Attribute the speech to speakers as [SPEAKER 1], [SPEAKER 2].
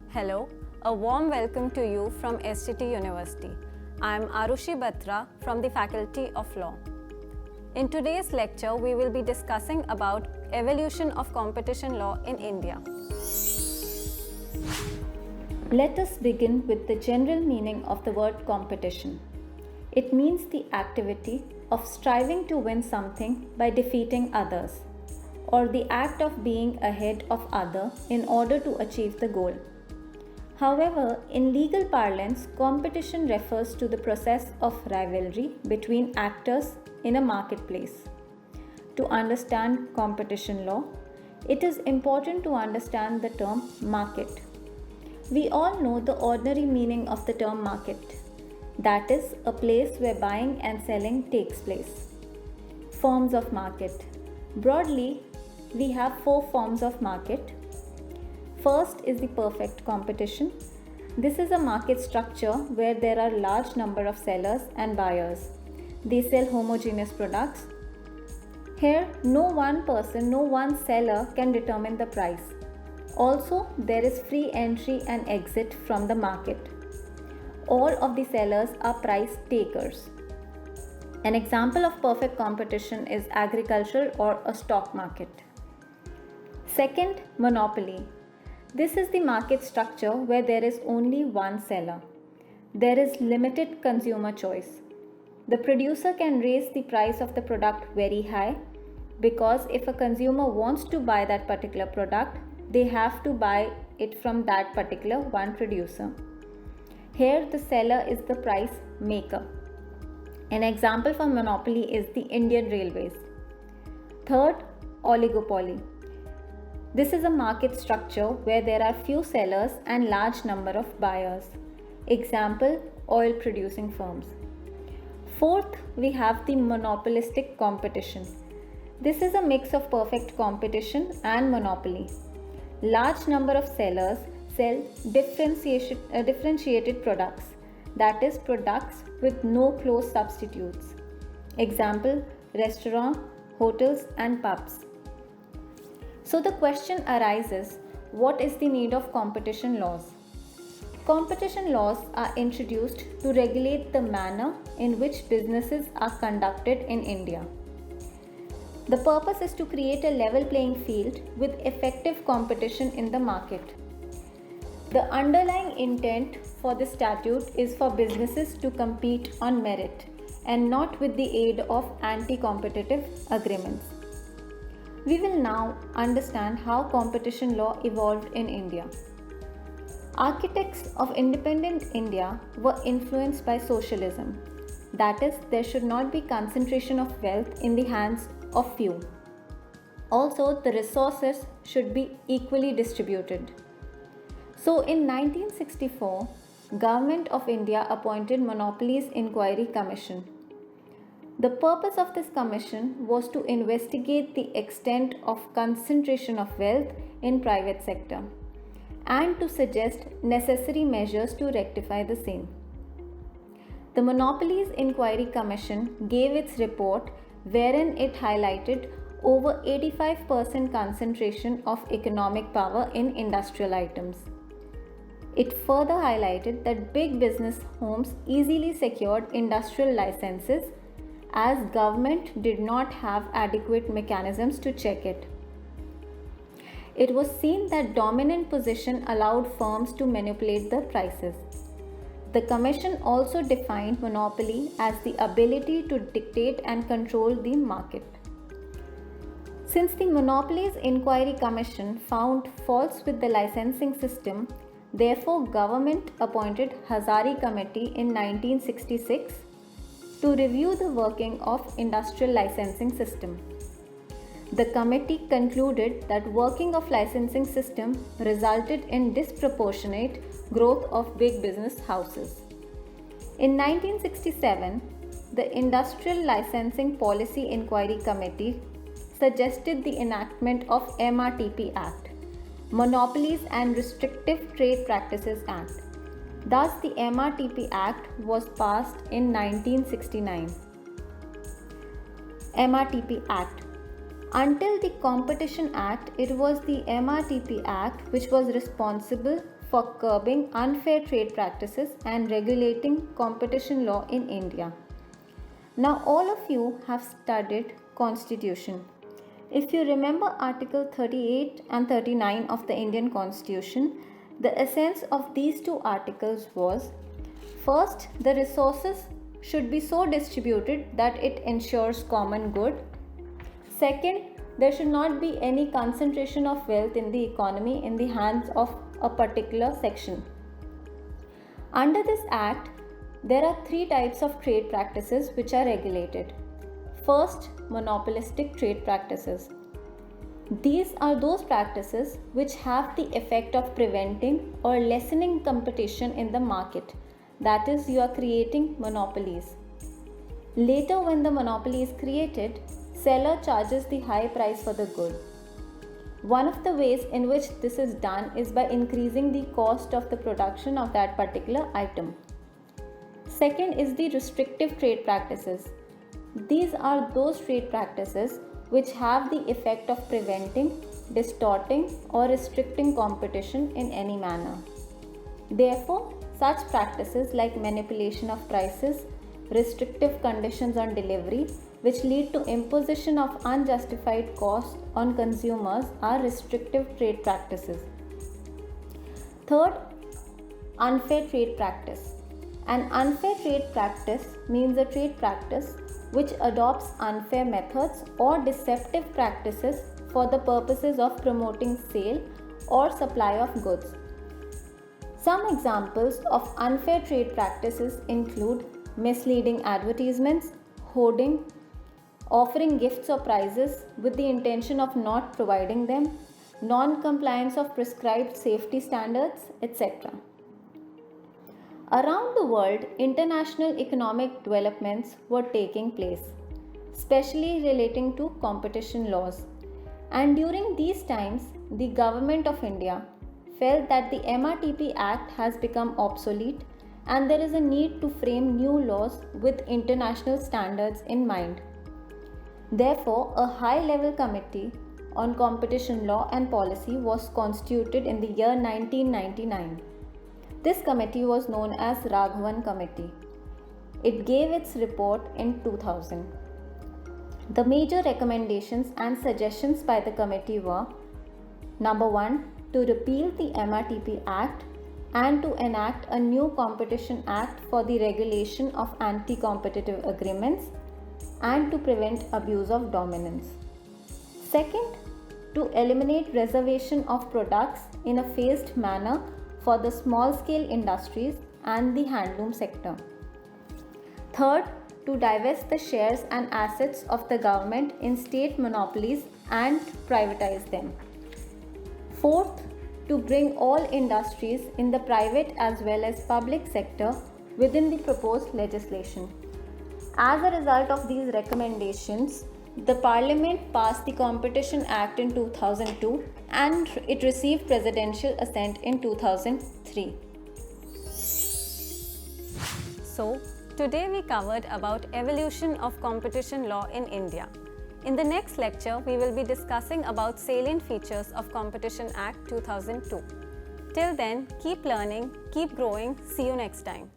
[SPEAKER 1] Hello, a warm welcome to you from STT University. I am Arushi Batra from the Faculty of Law. In today's lecture, we will be discussing about evolution of competition law in India.
[SPEAKER 2] Let us begin with the general meaning of the word competition. It means the activity of striving to win something by defeating others, or the act of being ahead of other in order to achieve the goal. However, in legal parlance, competition refers to the process of rivalry between actors in a marketplace. To understand competition law, it is important to understand the term market. We all know the ordinary meaning of the term market. That is, a place where buying and selling takes place. Forms of market. Broadly, we have 4 forms of market. First is the perfect competition. This is a market structure where there are large number of sellers and buyers. They sell homogeneous products. Here, no one person, no one seller can determine the price. Also, there is free entry and exit from the market. All of the sellers are price takers. An example of perfect competition is agricultural or a stock market. Second, monopoly. This is the market structure where there is only one seller. There is limited consumer choice. The producer can raise the price of the product very high because if a consumer wants to buy that particular product, they have to buy it from that particular one producer. Here, the seller is the price maker. An example for monopoly is the Indian Railways. Third, oligopoly. This is a market structure where there are few sellers and large number of buyers. Example, oil producing firms. Fourth, we have the monopolistic competition. This is a mix of perfect competition and monopoly. Large number of sellers sell differentiated products, that is, products with no close substitutes. Example, restaurant, hotels and pubs. So the question arises, what is the need of competition laws? Competition laws are introduced to regulate the manner in which businesses are conducted in India. The purpose is to create a level playing field with effective competition in the market. The underlying intent for the statute is for businesses to compete on merit and not with the aid of anti-competitive agreements. We will now understand how competition law evolved in India. Architects of independent India were influenced by socialism. That is, there should not be concentration of wealth in the hands of few. Also, the resources should be equally distributed. So in 1964, Government of India appointed Monopolies Inquiry Commission. The purpose of this commission was to investigate the extent of concentration of wealth in private sector and to suggest necessary measures to rectify the same. The Monopolies Inquiry Commission gave its report wherein it highlighted over 85% concentration of economic power in industrial items. It further highlighted that big business homes easily secured industrial licenses as government did not have adequate mechanisms to check it. It was seen that dominant position allowed firms to manipulate the prices. The commission also defined monopoly as the ability to dictate and control the market. Since the Monopolies Inquiry Commission found faults with the licensing system, therefore government appointed Hazari Committee in 1966 to review the working of industrial licensing system. The committee concluded that working of licensing system resulted in disproportionate growth of big business houses. In 1967, the Industrial Licensing Policy Inquiry Committee suggested the enactment of MRTP Act, Monopolies and Restrictive Trade Practices Act. Thus, the MRTP Act was passed in 1969. MRTP Act. Until the Competition Act, it was the MRTP Act which was responsible for curbing unfair trade practices and regulating competition law in India. Now all of you have studied Constitution. If you remember Article 38 and 39 of the Indian Constitution, the essence of these two articles was: first, the resources should be so distributed that it ensures common good. Second, there should not be any concentration of wealth in the economy in the hands of a particular section. Under this Act, there are three types of trade practices which are regulated. First, monopolistic trade practices. These are those practices which have the effect of preventing or lessening competition in the market. That is, you are creating monopolies. Later, when the monopoly is created, seller charges the high price for the good. One of the ways in which this is done is by increasing the cost of the production of that particular item. Second is the restrictive trade practices. These are those trade practices which have the effect of preventing, distorting, or restricting competition in any manner. Therefore, such practices like manipulation of prices, restrictive conditions on delivery, which lead to imposition of unjustified costs on consumers, are restrictive trade practices. Third, unfair trade practice. An unfair trade practice means a trade practice which adopts unfair methods or deceptive practices for the purposes of promoting sale or supply of goods. Some examples of unfair trade practices include misleading advertisements, hoarding, offering gifts or prizes with the intention of not providing them, non-compliance of prescribed safety standards, etc. Around the world, international economic developments were taking place, especially relating to competition laws. And during these times, the Government of India felt that the MRTP Act has become obsolete and there is a need to frame new laws with international standards in mind. Therefore, a high-level committee on competition law and policy was constituted in the year 1999. This committee was known as Raghavan Committee. It gave its report in 2000. The major recommendations and suggestions by the committee were: number 1, to repeal the MRTP Act and to enact a new Competition Act for the regulation of anti-competitive agreements and to prevent abuse of dominance. Second, to eliminate reservation of products in a phased manner for the small-scale industries and the handloom sector. Third, to divest the shares and assets of the government in state monopolies and privatize them. Fourth, to bring all industries in the private as well as public sector within the proposed legislation. As a result of these recommendations, the Parliament passed the Competition Act in 2002 and it received presidential assent in 2003.
[SPEAKER 1] So, today we covered about evolution of competition law in India. In the next lecture, we will be discussing about salient features of Competition Act 2002. Till then, keep learning, keep growing. See you next time.